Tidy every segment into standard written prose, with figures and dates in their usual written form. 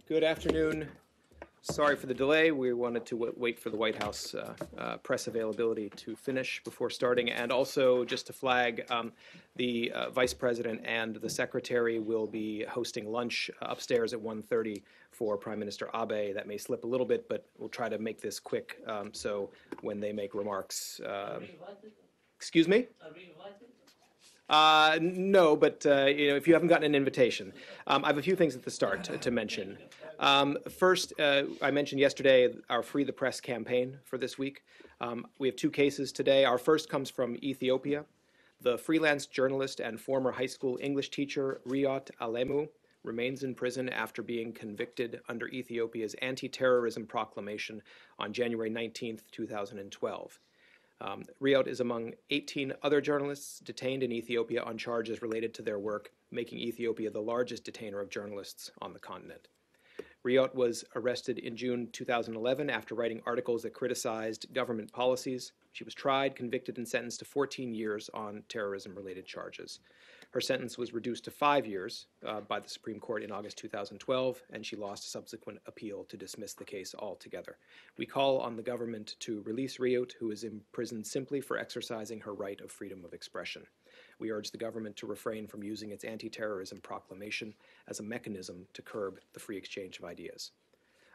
Good afternoon. Sorry for the delay. We wanted to wait for the White House press availability to finish before starting. And also, just to flag, the Vice President and the Secretary will be hosting lunch upstairs at 1:30 for Prime Minister Abe. That may slip a little bit, but we'll try to make this quick so when they make remarks. Excuse me? No, but if you haven't gotten an invitation, I have a few things at the start to mention. First, I mentioned yesterday our Free the Press campaign for this week. We have two cases today. Our first comes from Ethiopia. The freelance journalist and former high school English teacher Riot Alemu remains in prison after being convicted under Ethiopia's anti-terrorism proclamation on January 19th, 2012. Riot is among 18 other journalists detained in Ethiopia on charges related to their work, making Ethiopia the largest detainer of journalists on the continent. Riot was arrested in June 2011 after writing articles that criticized government policies. She was tried, convicted, and sentenced to 14 years on terrorism-related charges. Her sentence was reduced to 5 years by the Supreme Court in August 2012, and she lost a subsequent appeal to dismiss the case altogether. We call on the government to release Riot, who is imprisoned simply for exercising her right of freedom of expression. We urge the government to refrain from using its anti-terrorism proclamation as a mechanism to curb the free exchange of ideas.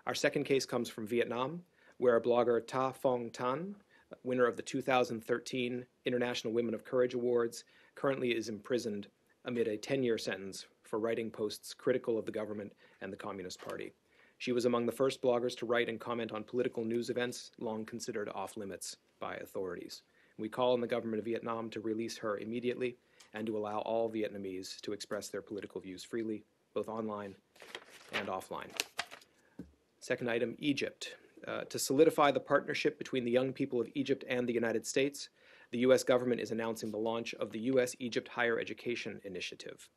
Our second case comes from Vietnam, where blogger Ta Phong Tan, winner of the 2013 International Women of Courage Awards, currently is imprisoned amid a 10-year sentence for writing posts critical of the government and the Communist Party. She was among the first bloggers to write and comment on political news events long considered off-limits by authorities. We call on the government of Vietnam to release her immediately and to allow all Vietnamese to express their political views freely, both online and offline. Second item, Egypt. To solidify the partnership between the young people of Egypt and the United States, the U.S. government is announcing the launch of the U.S.-Egypt Higher Education Initiative.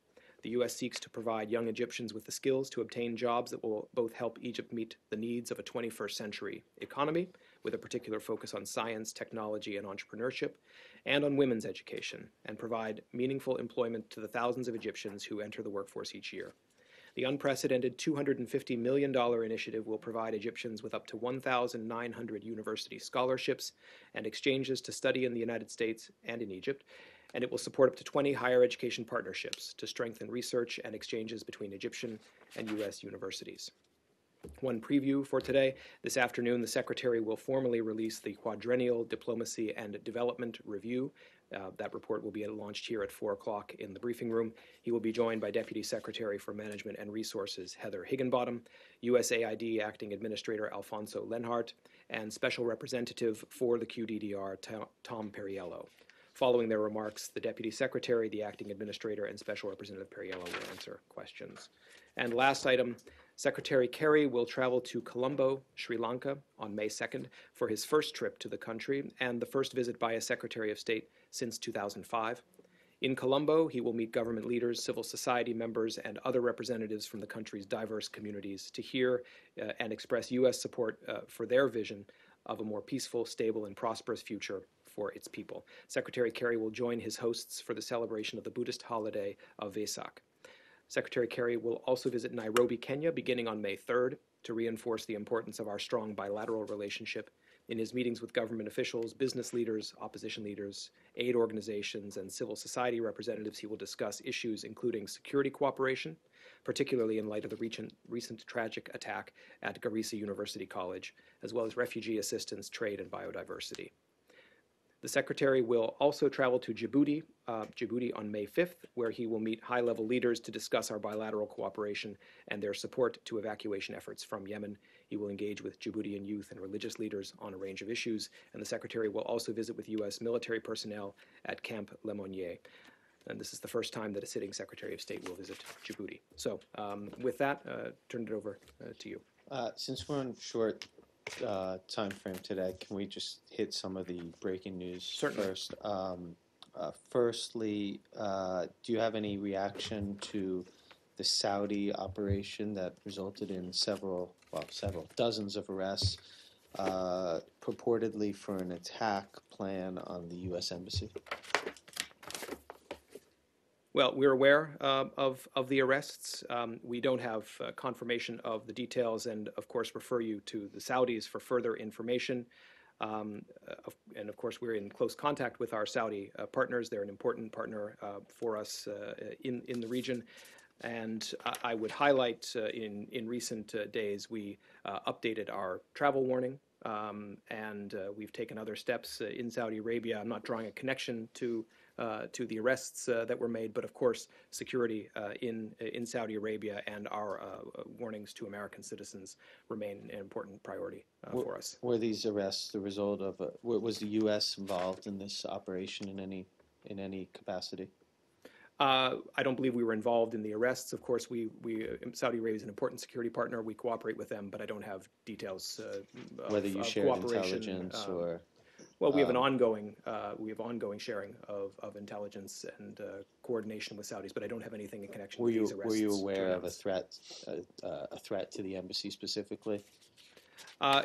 The U.S. seeks to provide young Egyptians with the skills to obtain jobs that will both help Egypt meet the needs of a 21st century economy, with a particular focus on science, technology, and entrepreneurship, and on women's education, and provide meaningful employment to the thousands of Egyptians who enter the workforce each year. The unprecedented $250 million initiative will provide Egyptians with up to 1,900 university scholarships and exchanges to study in the United States and in Egypt, and it will support up to 20 higher education partnerships to strengthen research and exchanges between Egyptian and U.S. universities. One preview for today. This afternoon, the Secretary will formally release the Quadrennial Diplomacy and Development Review. That report will be launched here at 4 o'clock in the briefing room. He will be joined by Deputy Secretary for Management and Resources Heather Higginbottom, USAID Acting Administrator Alfonso Lenhart, and Special Representative for the QDDR Tom Perriello. Following their remarks, the Deputy Secretary, the Acting Administrator, and Special Representative Perriello will answer questions. And last item, Secretary Kerry will travel to Colombo, Sri Lanka on May 2nd for his first trip to the country and the first visit by a Secretary of State since 2005. In Colombo, he will meet government leaders, civil society members, and other representatives from the country's diverse communities to hear and express U.S. support for their vision of a more peaceful, stable, and prosperous future for its people. Secretary Kerry will join his hosts for the celebration of the Buddhist holiday of Vesak. Secretary Kerry will also visit Nairobi, Kenya, beginning on May 3rd, to reinforce the importance of our strong bilateral relationship. In his meetings with government officials, business leaders, opposition leaders, aid organizations, and civil society representatives, he will discuss issues including security cooperation, particularly in light of the recent tragic attack at Garissa University College, as well as refugee assistance, trade, and biodiversity. The Secretary will also travel to Djibouti on May 5th, where he will meet high-level leaders to discuss our bilateral cooperation and their support to evacuation efforts from Yemen. He will engage with Djiboutian youth and religious leaders on a range of issues, and the Secretary will also visit with U.S. military personnel at Camp Lemonnier. And this is the first time that a sitting Secretary of State will visit Djibouti. So with that, turn it over to you. Since we're on short time frame today, can we just hit some of the breaking news Certainly. first? Firstly, do you have any reaction to the Saudi operation that resulted in several dozens of arrests, purportedly for an attack plan on the U.S. Embassy? Well, we're aware of the arrests. We don't have confirmation of the details, and of course refer you to the Saudis for further information. And of course, we're in close contact with our Saudi partners. They're an important partner for us in the region. And I would highlight in recent days, we updated our travel warning, and we've taken other steps in Saudi Arabia. I'm not drawing a connection to the arrests that were made, but of course, security in Saudi Arabia and our warnings to American citizens remain an important priority for us. Were these arrests the result of? Was the U.S. involved in this operation in any capacity? I don't believe we were involved in the arrests. Of course, Saudi Arabia is an important security partner. We cooperate with them, but I don't have details whether you of shared cooperation. Intelligence or. Well, we have an ongoing sharing of intelligence and coordination with Saudis, but I don't have anything in connection with these arrests. Were you aware of a threat to the embassy specifically?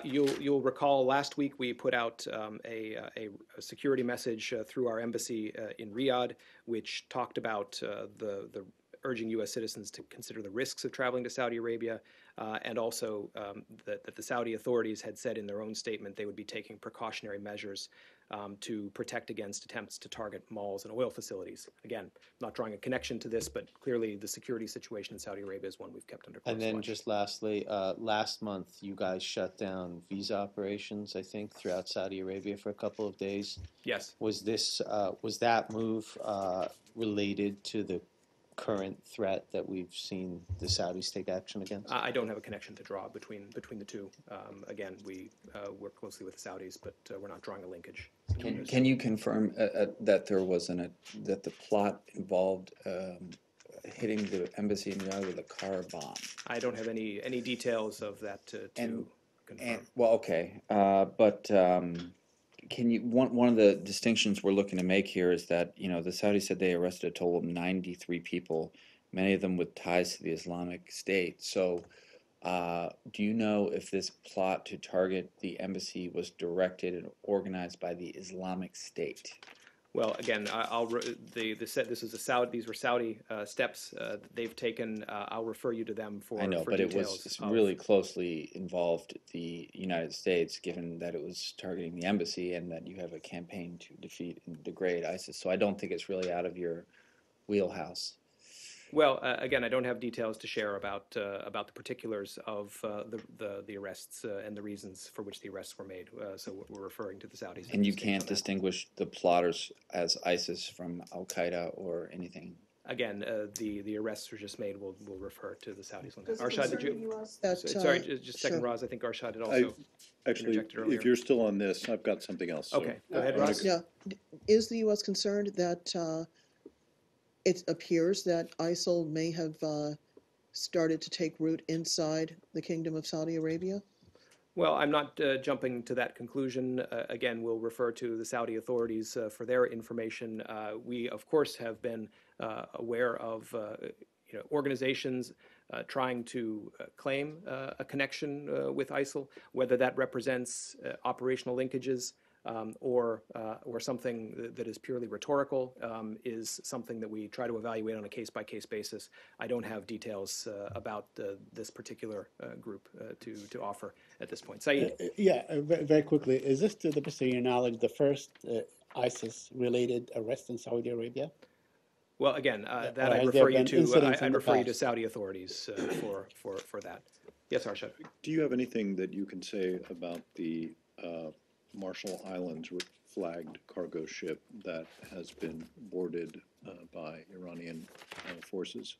You'll recall last week we put out a security message through our embassy in Riyadh, which talked about the urging U.S. citizens to consider the risks of traveling to Saudi Arabia, and also that the Saudi authorities had said in their own statement they would be taking precautionary measures to protect against attempts to target malls and oil facilities. Again, not drawing a connection to this, but clearly the security situation in Saudi Arabia is one we've kept under close watch. And then just lastly, last month you guys shut down visa operations, I think, throughout Saudi Arabia for a couple of days. Yes. Was that move related to the current threat that we've seen the Saudis take action against? I don't have a connection to draw between the two. Again, we work closely with the Saudis, but we're not drawing a linkage. Can you confirm that there was that the plot involved hitting the embassy in Riyadh with a car bomb? I don't have any details of that to confirm. Well, okay, but can you? One of the distinctions we're looking to make here is that the Saudis said they arrested a total of 93 people, many of them with ties to the Islamic State. So, do you know if this plot to target the embassy was directed and organized by the Islamic State? Well, again, these were Saudi steps they've taken. I'll refer you to them for. I know, but details. It was really closely involved the United States, given that it was targeting the embassy and that you have a campaign to defeat and degrade ISIS. So I don't think it's really out of your wheelhouse. Well, again, I don't have details to share about the particulars of the arrests and the reasons for which the arrests were made. So we're referring to the Saudis. And you can't distinguish the plotters as ISIS from Al Qaeda or anything. Again, the arrests were just made. We'll refer to the Saudis on that. Arshad, did you? Sorry, just a second, sure. Roz. I think Arshad had also Actually, interjected earlier. if you're still on this, I've got something else. Okay, go ahead, Roz. Yeah, is the U.S. concerned that it appears that ISIL may have started to take root inside the Kingdom of Saudi Arabia? Well, I'm not jumping to that conclusion. Again, we'll refer to the Saudi authorities for their information. We, of course, have been aware of organizations trying to claim a connection with ISIL, whether that represents operational linkages or something that is purely rhetorical, is something that we try to evaluate on a case-by-case basis. I don't have details about this particular group to offer at this point. Saeed? Yeah, very quickly. Is this, to the best of your knowledge, the first ISIS-related arrest in Saudi Arabia? Well, again, that Or I'd has there refer you been to. incidents in I'd the refer you to past? Saudi authorities for that. Yes, Arshad. Do you have anything that you can say about the Marshall Islands flagged cargo ship that has been boarded by Iranian forces?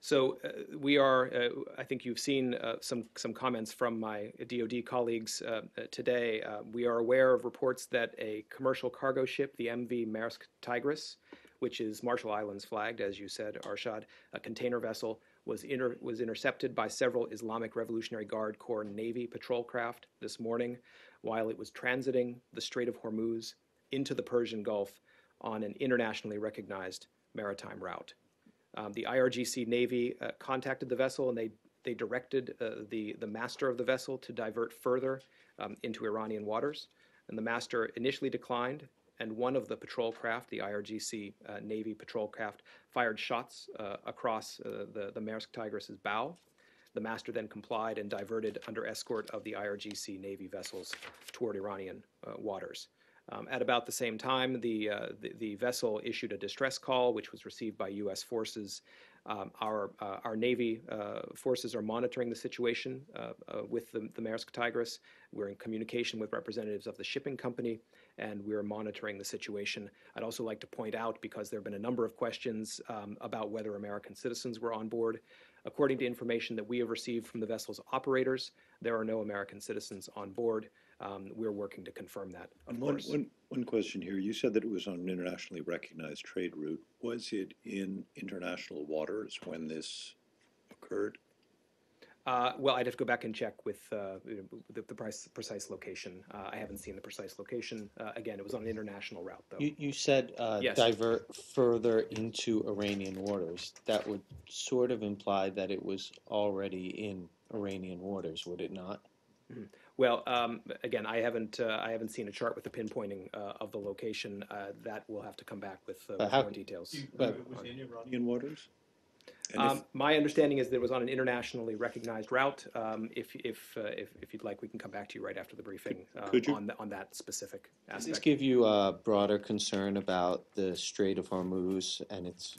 So we are. I think you've seen some comments from my DoD colleagues today. We are aware of reports that a commercial cargo ship, the MV Maersk Tigris, which is Marshall Islands flagged, as you said, Arshad, a container vessel, was intercepted by several Islamic Revolutionary Guard Corps Navy patrol craft this morning while it was transiting the Strait of Hormuz into the Persian Gulf on an internationally recognized maritime route. The IRGC Navy contacted the vessel, and they directed the master of the vessel to divert further into Iranian waters. And the master initially declined, and one of the patrol craft, the IRGC Navy patrol craft, fired shots across the Maersk Tigris's bow. The master then complied and diverted under escort of the IRGC Navy vessels toward Iranian waters. At about the same time, the vessel issued a distress call, which was received by U.S. forces. Our Navy forces are monitoring the situation with the Maersk Tigris. We're in communication with representatives of the shipping company, and we're monitoring the situation. I'd also like to point out, because there have been a number of questions about whether American citizens were on board. According to information that we have received from the vessel's operators, there are no American citizens on board. We're working to confirm that, of course. One question here. You said that it was on an internationally recognized trade route. Was it in international waters when this occurred? Well, I'd have to go back and check with the precise location. I haven't seen the precise location. Again, it was on an international route, though. You said Yes. divert further into Iranian waters. That would sort of imply that it was already in Iranian waters, would it not? Well, again, I haven't seen a chart with the pinpointing of the location. That we'll have to come back with more details. But It was in Iranian waters? And My understanding is that it was on an internationally recognized route. If you'd like, we can come back to you right after the briefing Could you? on that specific does this aspect. give you a broader concern about the Strait of Hormuz and its,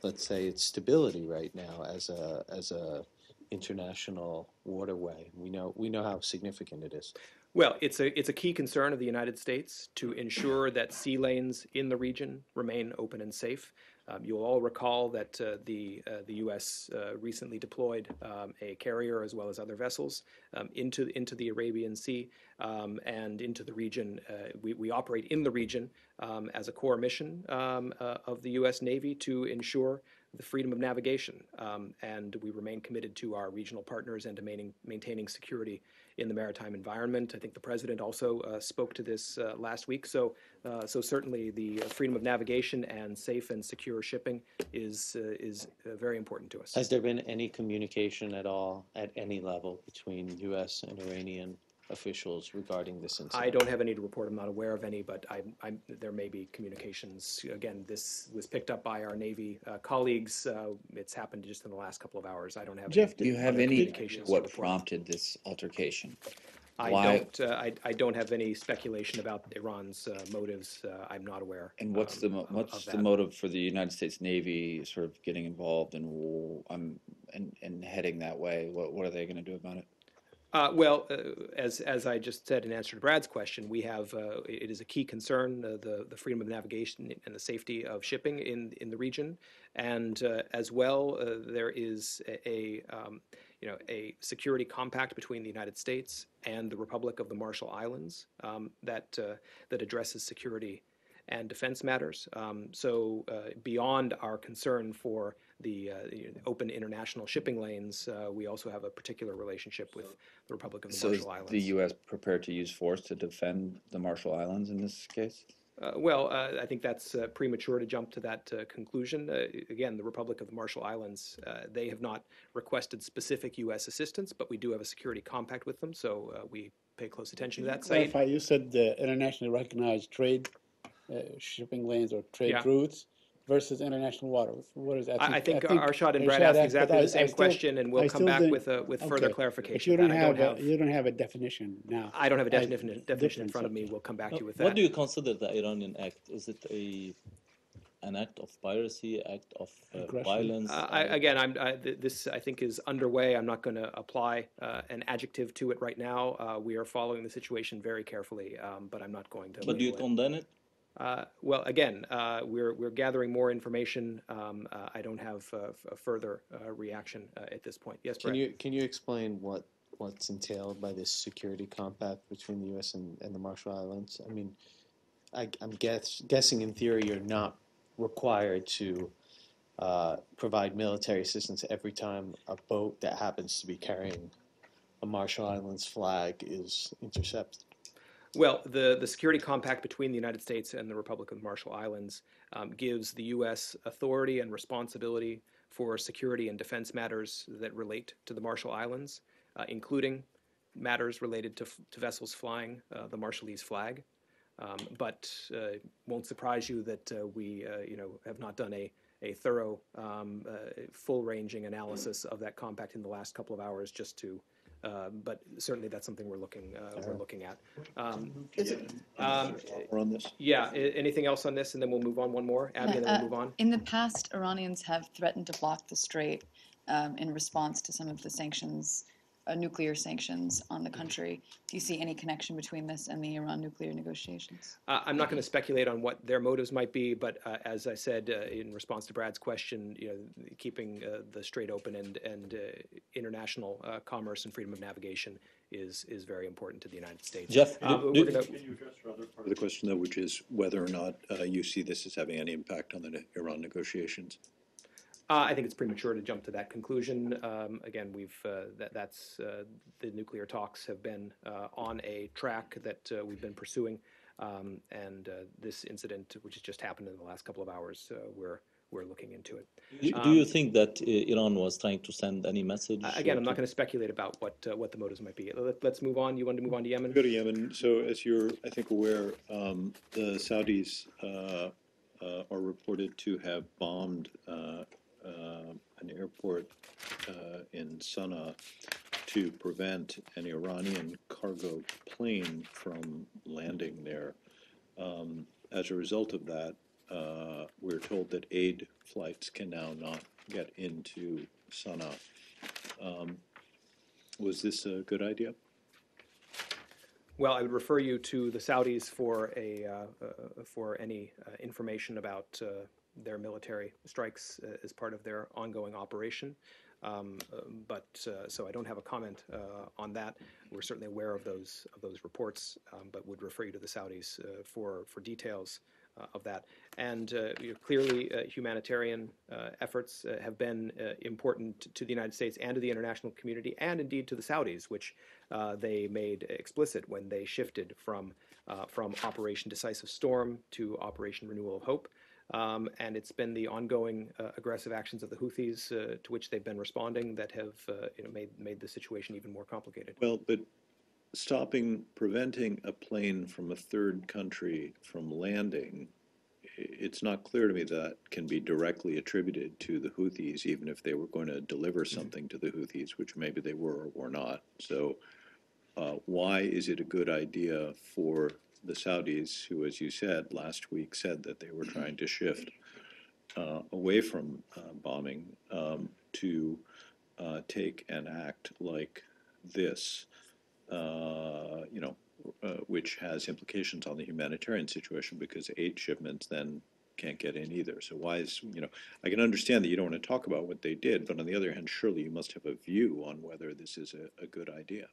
let's say, its stability right now as a international waterway? We know how significant it is. Well, it's a key concern of the United States to ensure that sea lanes in the region remain open and safe. You'll all recall that the U.S. Recently deployed a carrier as well as other vessels into the Arabian Sea and into the region. We operate in the region as a core mission of the U.S. Navy to ensure the freedom of navigation, and we remain committed to our regional partners and to maintaining security in the maritime environment. I think the president also spoke to this last week. So certainly the freedom of navigation and safe and secure shipping is very important to us. Has there been any communication at all at any level between U.S. and Iranian officials regarding this incident? I don't have any to report. I'm not aware of any, but there may be communications. Again, this was picked up by our Navy colleagues. It's happened just in the last couple of hours. I don't have Jeff, Do you have other any, communications to what report. prompted this altercation? I Why- don't have any speculation about Iran's motives. I'm not aware. And what's the of what's the that. motive for the United States Navy sort of getting involved and heading that way? What are they going to do about it? Well, as I just said in answer to Brad's question, we have it is a key concern, the freedom of navigation and the safety of shipping in the region, and as well there is a security compact between the United States and the Republic of the Marshall Islands that addresses security and defense matters. So beyond our concern for the open international shipping lanes, we also have a particular relationship with the Republic of the So is Marshall Islands. the U.S. prepared to use force to defend the Marshall Islands in this case? Well, I think that's premature to jump to that conclusion. Again, the Republic of the Marshall Islands, they have not requested specific U.S. assistance, but we do have a security compact with them, so we pay close attention to that. Saeed? clarify, you said the internationally recognized trade shipping lanes or trade Yeah. routes versus international waters. What is that? I think Arshad and Brad asked exactly the same question, and we'll come back with further But clarification. you don't I have you don't have a definition now. I don't have a definition in different front of me. subject. We'll come back to you with What that. do you consider the Iranian act? Is it an act of piracy, act of Aggression? violence? This I think is underway. I'm not going to apply an adjective to it right now. We are following the situation very carefully, but I'm not going to. But do you label it. condemn it? Well, again, we're gathering more information. I don't have a further reaction at this point. Yes, Brett? Can you explain what's entailed by this security compact between the U.S. and the Marshall Islands? I mean, I'm guessing in theory you're not required to provide military assistance every time a boat that happens to be carrying a Marshall Islands flag is intercepted. Well, the security compact between the United States and the Republic of the Marshall Islands gives the U.S. authority and responsibility for security and defense matters that relate to the Marshall Islands, including matters related to vessels flying the Marshallese flag. But won't surprise you that we have not done a thorough, full-ranging analysis of that compact in the last couple of hours just to. But certainly that's something we're looking at. More on this? Yeah. Anything else on this, and then we'll move on. One more, Abby, and then we'll move on. In the past, Iranians have threatened to block the strait in response to some of the sanctions, nuclear sanctions on the country. Do you see any connection between this and the Iran nuclear negotiations? I'm not going to speculate on what their motives might be, but as I said in response to Brad's question, keeping the strait open and international commerce and freedom of navigation is very important to the United States. Jeff, Can you address your other part of the question, though, which is whether or not you see this as having any impact on the Iran negotiations? I think it's premature to jump to that conclusion. Again, the nuclear talks have been on a track that we've been pursuing, and this incident, which has just happened in the last couple of hours, we're looking into it. do you think that Iran was trying to send any message? Again, I'm not going to speculate about what the motives might be. Let's move on. You want to move on to Yemen? Go to Yemen. So as you're, I think, aware, the Saudis are reported to have bombed an airport in Sana'a to prevent an Iranian cargo plane from landing there. As a result of that, we're told that aid flights can now not get into Sana'a. Was this a good idea? Well, I would refer you to the Saudis for any information about their military strikes as part of their ongoing operation. So I don't have a comment on that. We're certainly aware of those reports, but would refer you to the Saudis for details of that. And clearly, humanitarian efforts have been important to the United States and to the international community, and indeed to the Saudis, which they made explicit when they shifted from Operation Decisive Storm to Operation Renewal of Hope. And it's been the ongoing aggressive actions of the Houthis to which they've been responding that have made the situation even more complicated. Well, but preventing a plane from a third country from landing, it's not clear to me that can be directly attributed to the Houthis, even if they were going to deliver something to the Houthis, which maybe they were or were not. So why is it a good idea for the Saudis, who, as you said, last week said that they were trying to shift away from bombing, to take an act like this, which has implications on the humanitarian situation because aid shipments then can't get in either. So why is, I can understand that you don't want to talk about what they did, but on the other hand, surely you must have a view on whether this is a good idea.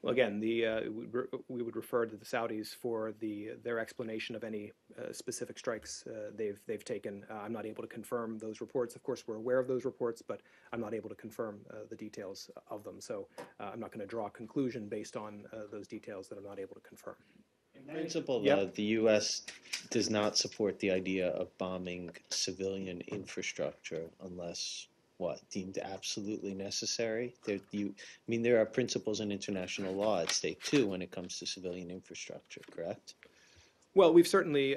Well, again, we would refer to the Saudis for their explanation of any specific strikes they've taken. I'm not able to confirm those reports. Of course, we're aware of those reports, but I'm not able to confirm the details of them. So I'm not going to draw a conclusion based on those details that I'm not able to confirm. In principle, Yep. the U.S. does not support the idea of bombing civilian infrastructure unless deemed absolutely necessary. There are principles in international law at stake too when it comes to civilian infrastructure, correct? Well, we've certainly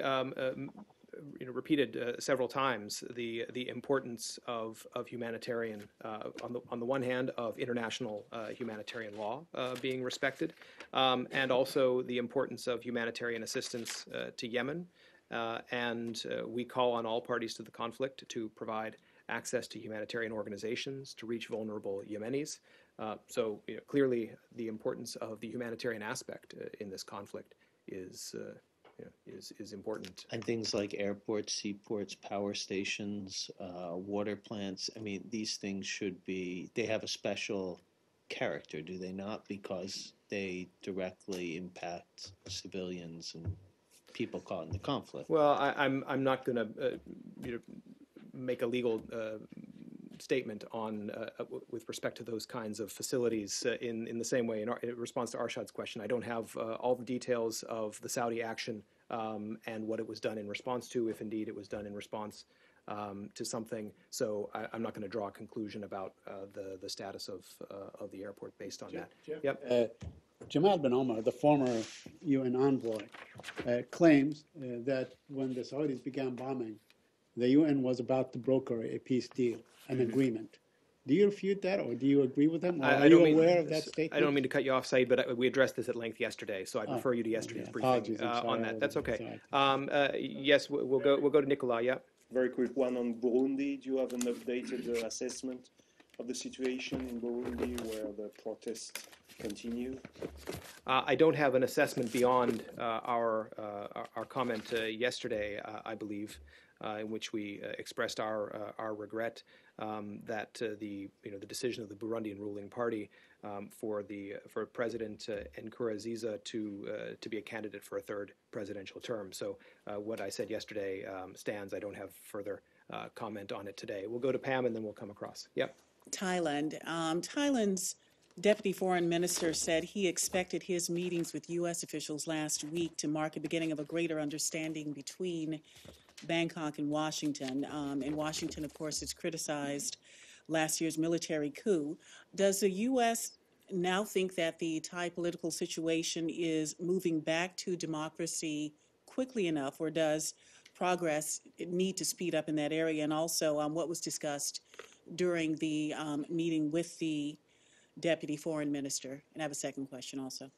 repeated several times the importance of humanitarian on the one hand of international humanitarian law being respected, and also the importance of humanitarian assistance to Yemen, and we call on all parties to the conflict to provide access to humanitarian organizations to reach vulnerable Yemenis. So clearly, the importance of the humanitarian aspect in this conflict is important. And things like airports, seaports, power stations, water plants. These things they have a special character, do they not? Because they directly impact civilians and people caught in the conflict. Well, I'm not going to make a legal statement on with respect to those kinds of facilities in the same way. In response to Arshad's question, I don't have all the details of the Saudi action and what it was done in response to, if indeed it was done in response to something. So I'm not going to draw a conclusion about the status of the airport based on that. Jeff? Yep. Jamal Ben Omar, the former UN envoy, claims that when the Saudis began bombing, the UN was about to broker a peace deal, an agreement. Do you refute that, or do you agree with him? Or are you aware of that statement? I don't mean to cut you off, Said, but we addressed this at length yesterday, so I'd refer you to yesterday's briefing Apologies, I'm sorry, on I that. That's wasn't- okay. sorry. Yes, we'll go to Nicolas. Yeah. Very quick one on Burundi. Do you have an updated assessment of the situation in Burundi where the protests continue? I don't have an assessment beyond our comment yesterday, I believe, in which we expressed our regret that the decision of the Burundian ruling party for President Nkurunziza to be a candidate for a third presidential term. So what I said yesterday stands. I don't have further comment on it today. We'll go to Pam and then we'll come across. Yep. Thailand. Thailand's deputy foreign minister said he expected his meetings with U.S. officials last week to mark the beginning of a greater understanding between Bangkok and Washington. And Washington, of course, has criticized last year's military coup. Does the U.S. now think that the Thai political situation is moving back to democracy quickly enough, or does progress need to speed up in that area? And also, what was discussed during the meeting with the deputy foreign minister? And I have a second question also.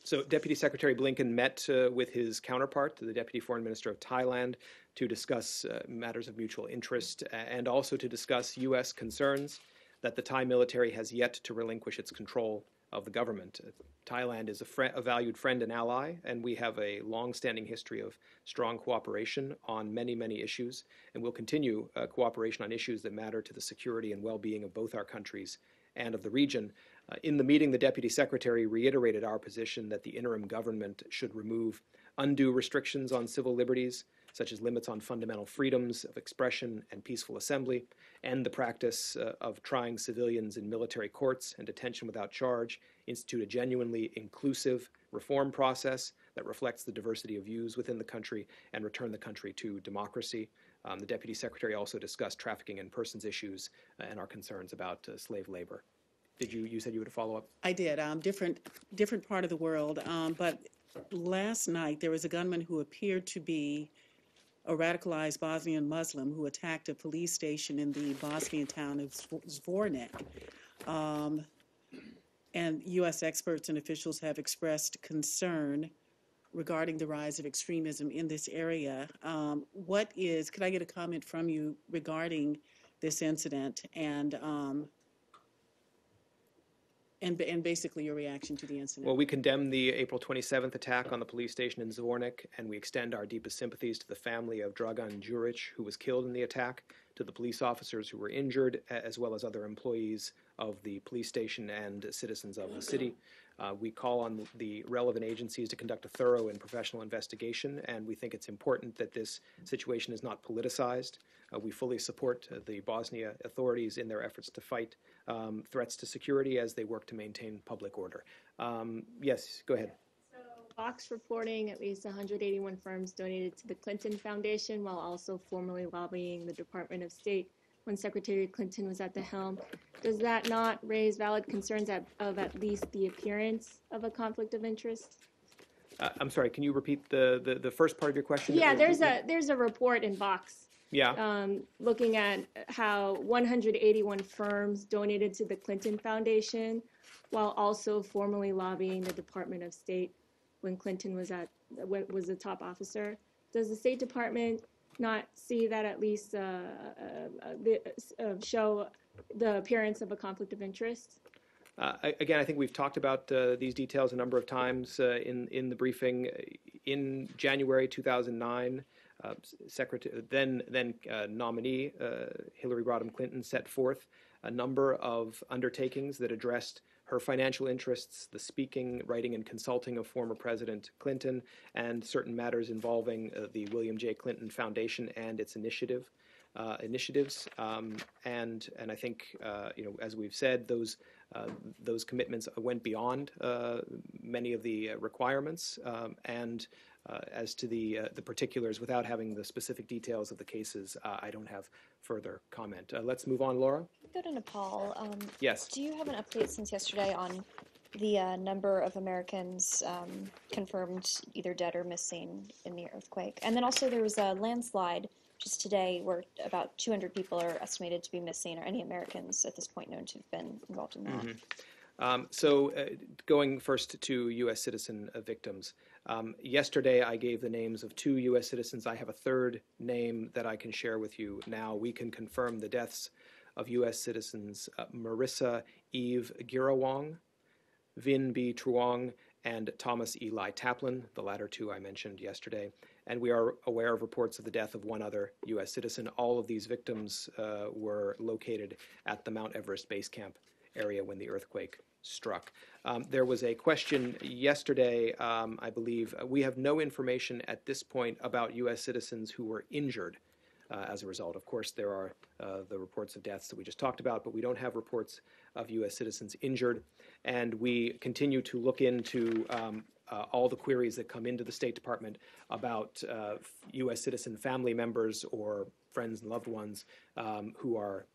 So Deputy Secretary Blinken met with his counterpart, the Deputy Foreign Minister of Thailand, to discuss matters of mutual interest and also to discuss U.S. concerns that the Thai military has yet to relinquish its control of the government. Thailand is a valued friend and ally, and we have a long-standing history of strong cooperation on many, many issues, and we'll continue cooperation on issues that matter to the security and well-being of both our countries and of the region. In the meeting, the Deputy Secretary reiterated our position that the interim government should remove undue restrictions on civil liberties, such as limits on fundamental freedoms of expression and peaceful assembly, and the practice of trying civilians in military courts and detention without charge, institute a genuinely inclusive reform process that reflects the diversity of views within the country, and return the country to democracy. The Deputy Secretary also discussed trafficking in persons issues and our concerns about slave labor. You said you would follow up? I did. Different part of the world. But last night there was a gunman who appeared to be a radicalized Bosnian Muslim who attacked a police station in the Bosnian town of Zvornik. And U.S. experts and officials have expressed concern regarding the rise of extremism in this area. Could I get a comment from you regarding this incident and basically your reaction to the incident? Well, we condemn the April 27th attack on the police station in Zvornik, and we extend our deepest sympathies to the family of Dragan Đurić, who was killed in the attack, to the police officers who were injured, as well as other employees of the police station and citizens of the city. We call on the relevant agencies to conduct a thorough and professional investigation, and we think it's important that this situation is not politicized. We fully support the Bosnia authorities in their efforts to fight threats to security as they work to maintain public order. Yes, go ahead. So Vox reporting at least 181 firms donated to the Clinton Foundation while also formally lobbying the Department of State when Secretary Clinton was at the helm. Does that not raise valid concerns of at least the appearance of a conflict of interest? I'm sorry, can you repeat the first part of your question? Yeah, there's a report in Vox. Yeah. Looking at how 181 firms donated to the Clinton Foundation while also formally lobbying the Department of State when Clinton was a top officer. Does the State Department not see that at least show the appearance of a conflict of interest? Again, I think we've talked about these details a number of times in the briefing. In January 2009, then nominee Hillary Rodham Clinton set forth a number of undertakings that addressed her financial interests, the speaking, writing, and consulting of former President Clinton, and certain matters involving the William J. Clinton Foundation and its initiatives. And I think, as we've said, those commitments went beyond many of the requirements. As to the particulars, without having the specific details of the cases, I don't have further comment. Let's move on, Laura. Go to Nepal. Yes. Do you have an update since yesterday on the number of Americans confirmed either dead or missing in the earthquake. And then also there was a landslide just today where about 200 people are estimated to be missing, or any Americans at this point known to have been involved in that. Going first to U.S. citizen victims. Yesterday, I gave the names of 2 U.S. citizens. I have a third name that I can share with you now. We can confirm the deaths of U.S. citizens Marissa Eve Girawong, Vin B. Truong, and Thomas Eli Taplin, the latter 2 I mentioned yesterday. And we are aware of reports of the death of 1 other U.S. citizen. All of these victims were located at the Mount Everest Base Camp area when the earthquake struck. There was a question yesterday, I believe. We have no information at this point about U.S. citizens who were injured as a result. Of course, there are the reports of deaths that we just talked about, but we don't have reports of U.S. citizens injured. And we continue to look into all the queries that come into the State Department about U.S. citizen family members or friends and loved ones who are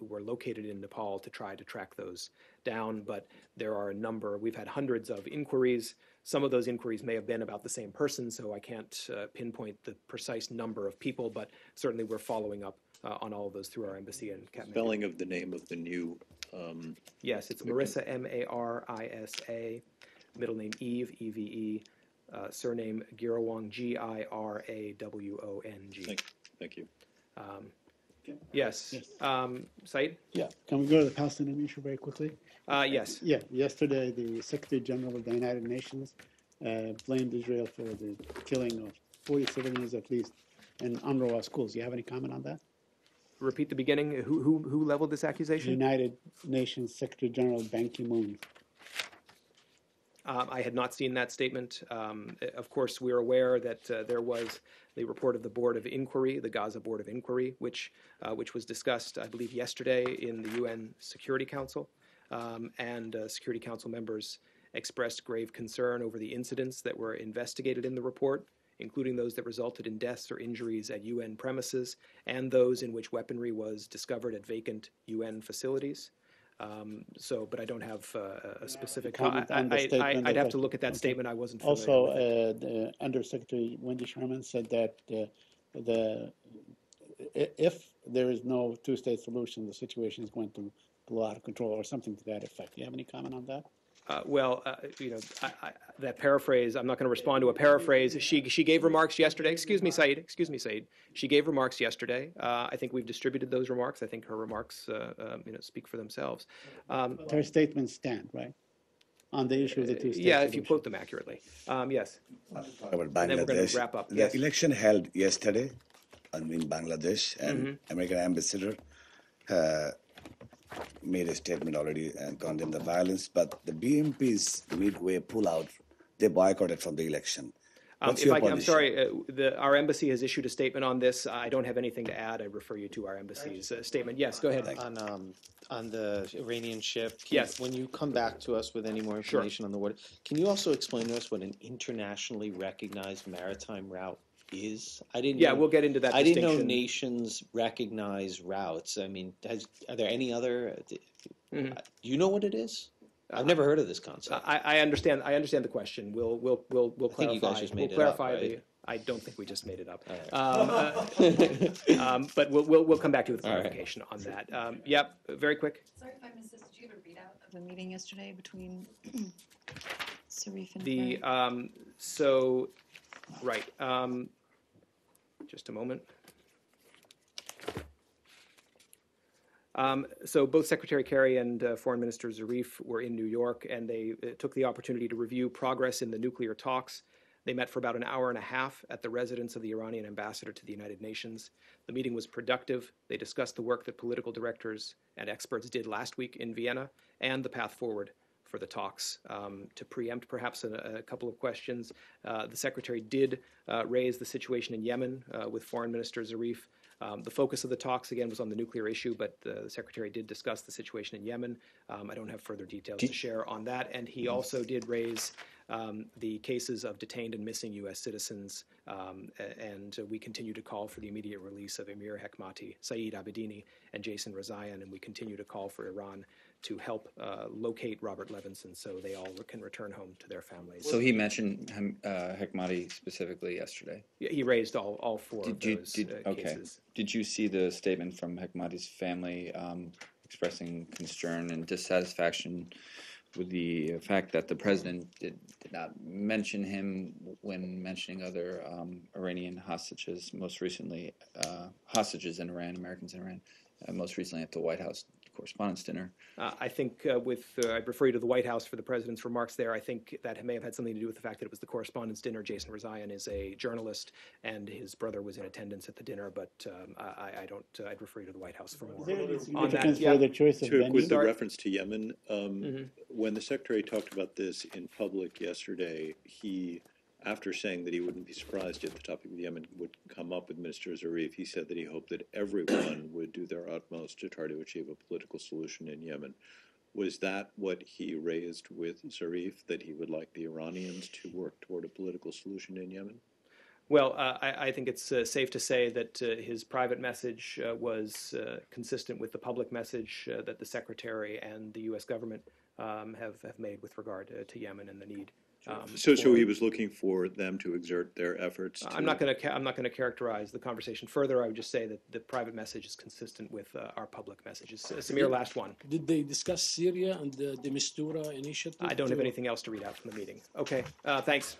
located in Nepal to try to track those down. But there are a number. We've had hundreds of inquiries. Some of those inquiries may have been about the same person, so I can't pinpoint the precise number of people, but certainly we're following up on all of those through our embassy in Kathmandu. Spelling of the name of the new. Yes, it's Marissa, Marisa, middle name Eve, Eve, surname Girawong, Girawong. Thank you. Yes. Said? Yeah. Can we go to the Palestinian issue very quickly? Yes. Yeah. Yesterday, the Secretary General of the United Nations blamed Israel for the killing of 40 civilians at least in UNRWA schools. Do you have any comment on that? Repeat the beginning. Who leveled this accusation? United Nations Secretary General Ban Ki-moon. I had not seen that statement. Of course, we're aware that there was the report of the Board of Inquiry, the Gaza Board of Inquiry, which was discussed, I believe, yesterday in the UN Security Council. And Security Council members expressed grave concern over the incidents that were investigated in the report, including those that resulted in deaths or injuries at UN premises and those in which weaponry was discovered at vacant UN facilities. But I don't have a specific comment. I'd have to look at that statement. I wasn't familiar with it. The Undersecretary Wendy Sherman said that if there is no two-state solution, the situation is going to blow out of control, or something to that effect. Do you have any comment on that? That paraphrase, I'm not going to respond to a paraphrase. She gave remarks yesterday. Excuse me, Said. She gave remarks yesterday. I think we've distributed those remarks. I think her remarks, speak for themselves. Her statements stand, right? On the issue of the two-state Yeah, solution. if you quote them accurately. Yes. Talk about And then we're going Bangladesh. to wrap up. The Yes. election held yesterday in Bangladesh, and American ambassador made a statement already and condemned the violence, but the BMP's midway pullout, they boycotted from the election. What's your position? I'm sorry, our embassy has issued a statement on this. I don't have anything to add. I refer you to our embassy's statement. Yes, go ahead. On the Iranian ship, Yes. when you come back to us with any more information on the water, can you also explain to us what an internationally recognized maritime route is? I didn't. Yeah, know, we'll get into that I didn't know distinction. nations recognize routes. I mean, are there any other? Do you know what it is? I've never heard of this concept. I understand the question. We'll clarify. think you guys just made we'll it up, clarify right? I don't think we just made it up. Right. But we'll come back to you with All right. clarification on that. Yep, very quick. Sorry if I missed this. Did you have a readout of the meeting yesterday between Sarif and The Frank? Just a moment. So both Secretary Kerry and Foreign Minister Zarif were in New York, and they took the opportunity to review progress in the nuclear talks. They met for about an hour and a half at the residence of the Iranian ambassador to the United Nations. The meeting was productive. They discussed the work that political directors and experts did last week in Vienna and the path forward for the talks. To preempt perhaps a couple of questions, the Secretary did raise the situation in Yemen with Foreign Minister Zarif. The focus of the talks, again, was on the nuclear issue, but the Secretary did discuss the situation in Yemen. I don't have further details to share on that. And he also did raise the cases of detained and missing U.S. citizens, and we continue to call for the immediate release of Emir Hekmati, Saeed Abedini, and Jason Rezaian, and we continue to call for Iran to help locate Robert Levinson so they all can return home to their families. So he mentioned Hekmati specifically yesterday. Yeah, he raised all four of those Okay. cases. Did you see the statement from Hekmati's family expressing concern and dissatisfaction with the fact that the president did not mention him when mentioning other Iranian hostages, most recently hostages in Iran, Americans in Iran, most recently at the White House Correspondents' Dinner? I think I'd refer you to the White House for the president's remarks there. I think that may have had something to do with the fact that it was the Correspondents' Dinner. Jason Rezaian is a journalist, and his brother was in attendance at the dinner, but I don't, I'd refer you to the White House for more. Is there any On that, significance for the choice of Turk, venue? with the reference to Yemen, when the Secretary talked about this in public yesterday, he, after saying that he wouldn't be surprised if the topic of Yemen would come up with Minister Zarif, he said that he hoped that everyone would do their utmost to try to achieve a political solution in Yemen. Was that what he raised with Zarif, that he would like the Iranians to work toward a political solution in Yemen? Well, I think it's safe to say that his private message was consistent with the public message that the Secretary and the U.S. government have made with regard to Yemen and the need. So he was looking for them to exert their efforts. I'm not going to characterize the conversation further. I would just say that the private message is consistent with our public messages. Samir, last one. Did they discuss Syria and the Mistura initiative? I don't have anything else to read out from the meeting. Okay, thanks.